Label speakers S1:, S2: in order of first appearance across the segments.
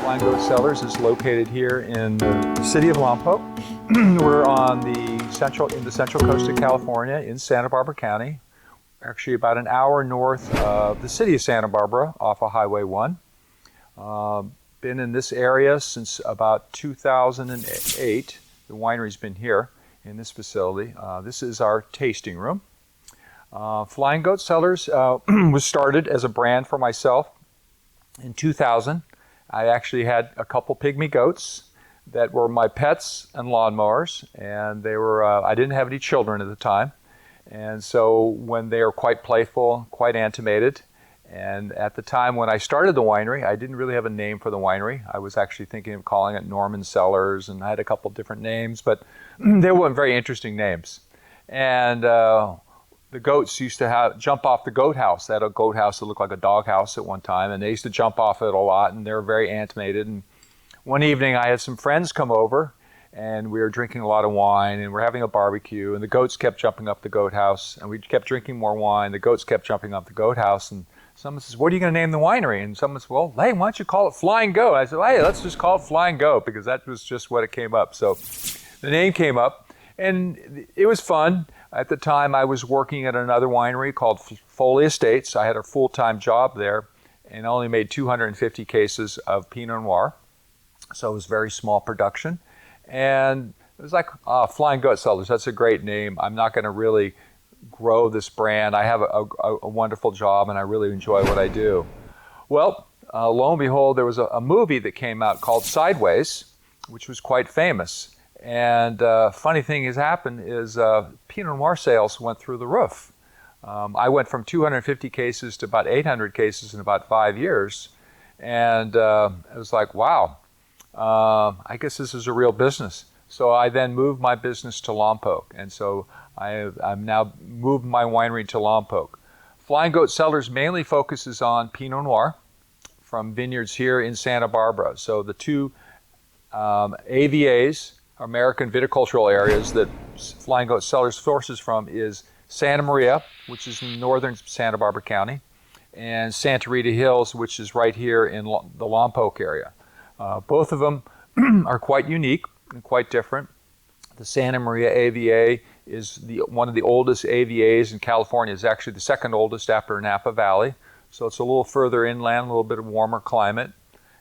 S1: Goat Cellars is located here in the city of Lompoc. We're on the central coast of California in Santa Barbara County, actually about an hour north of the city of Santa Barbara off of Highway 1. Been in this area since about 2008. The winery's been here in this facility. This is our tasting room. Flying Goat Cellars was started as a brand for myself in 2000. I actually had a couple pygmy goats that were my pets and lawnmowers, and they were, I didn't have any children at the time. And so when they were quite playful, quite animated, and at the time when I started the winery, I didn't really have a name for the winery. I was actually thinking of calling it Norman Cellars, and I had a couple different names, but they weren't very interesting names. And the goats used to jump off the goat house. They had a goat house that looked like a dog house at one time, and they used to jump off it a lot, and they were very animated. And one evening I had some friends come over, and we were drinking a lot of wine, and we're having a barbecue, and the goats kept jumping up the goat house, and we kept drinking more wine. The goats kept jumping up the goat house, and someone says, "What are you going to name the winery?" And someone says, "Well, hey, why don't you call it Flying Goat?" I said, "Hey, let's just call it Flying Goat," because that was just what it came up. So the name came up, and it was fun. At the time, I was working at another winery called Foley Estates. I had a full-time job there and only made 250 cases of Pinot Noir. So it was very small production. And it was like, Flying Goat Cellars, that's a great name. I'm not going to really grow this brand. I have a wonderful job, and I really enjoy what I do. Well, lo and behold, there was a movie that came out called Sideways, which was quite famous. And funny thing has happened is Pinot Noir sales went through the roof. I went from 250 cases to about 800 cases in about 5 years. And it was like, wow, I guess this is a real business. So I then moved my business to Lompoc. And so I'm now moved my winery to Lompoc. Flying Goat Cellars mainly focuses on Pinot Noir from vineyards here in Santa Barbara. So the two AVAs, American viticultural areas, that Flying Goat Cellars sources from is Santa Maria, which is in northern Santa Barbara County, and Santa Rita Hills, which is right here in the Lompoc area. Both of them are quite unique and quite different. The Santa Maria AVA is one of the oldest AVAs in California. It's actually the second oldest after Napa Valley. So it's a little further inland, a little bit of warmer climate.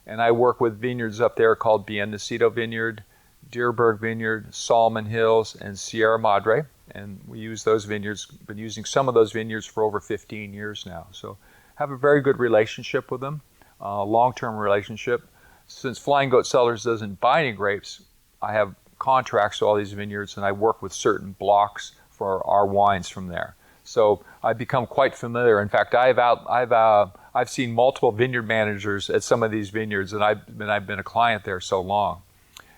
S1: And I work with vineyards up there called Biennacido Vineyard, Deerberg Vineyard, Salmon Hills, and Sierra Madre. And we use those vineyards, been using some of those vineyards for over 15 years now. So have a very good relationship with them, long-term relationship. Since Flying Goat Cellars doesn't buy any grapes, I have contracts to all these vineyards, and I work with certain blocks for our wines from there. So I've become quite familiar. In fact, I've seen multiple vineyard managers at some of these vineyards, and I've been a client there so long.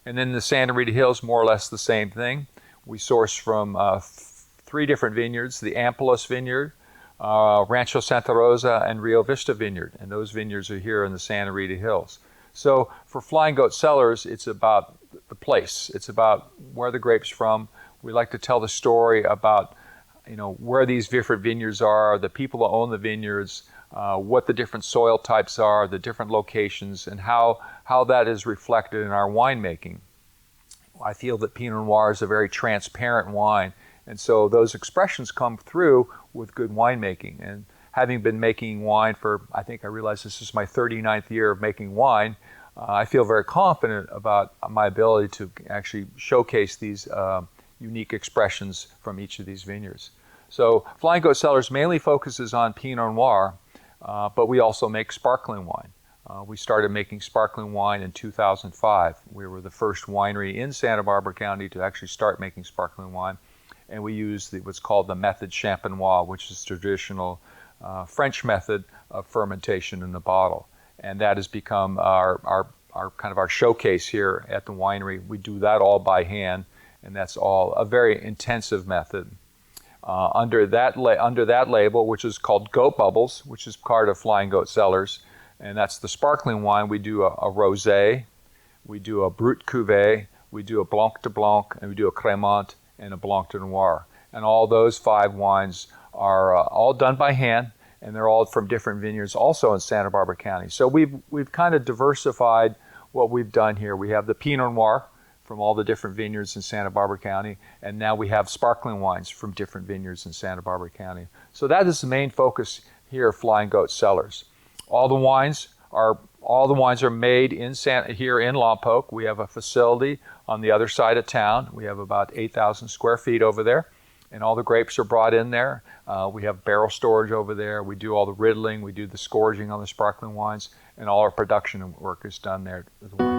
S1: And then the Santa Rita Hills, more or less the same thing. We source from 3 different vineyards: the Ampolos Vineyard, Rancho Santa Rosa, and Rio Vista Vineyard. And those vineyards are here in the Santa Rita Hills. So for Flying Goat Cellars, it's about the place. It's about where the grape's from. We like to tell the story about, where these different vineyards are, the people who own the vineyards, what the different soil types are, the different locations, and how that is reflected in our winemaking. I feel that Pinot Noir is a very transparent wine, and so those expressions come through with good winemaking. And having been making wine for, I think I realize this is my 39th year of making wine, I feel very confident about my ability to actually showcase these unique expressions from each of these vineyards. So Flying Goat Cellars mainly focuses on Pinot Noir, but we also make sparkling wine. We started making sparkling wine in 2005. We were the first winery in Santa Barbara County to actually start making sparkling wine, and we use what's called the method champenois, which is traditional French method of fermentation in the bottle, and that has become our kind of our showcase here at the winery. We do that all by hand, and that's all a very intensive method. Under that label, which is called Goat Bubbles, which is part of Flying Goat Cellars, and that's the sparkling wine. We do a rosé, we do a brut cuvée, we do a blanc de blanc, and we do a crémant and a blanc de noir. And all those 5 wines are all done by hand, and they're all from different vineyards also in Santa Barbara County. So we've kind of diversified what we've done here. We have the Pinot Noir from all the different vineyards in Santa Barbara County, and now we have sparkling wines from different vineyards in Santa Barbara County. So that is the main focus here of Flying Goat Cellars. All the wines are made here in Lompoc. We have a facility on the other side of town. We have about 8,000 square feet over there, and all the grapes are brought in there. We have barrel storage over there. We do all the riddling. We do the scourging on the sparkling wines, and all our production work is done there as well.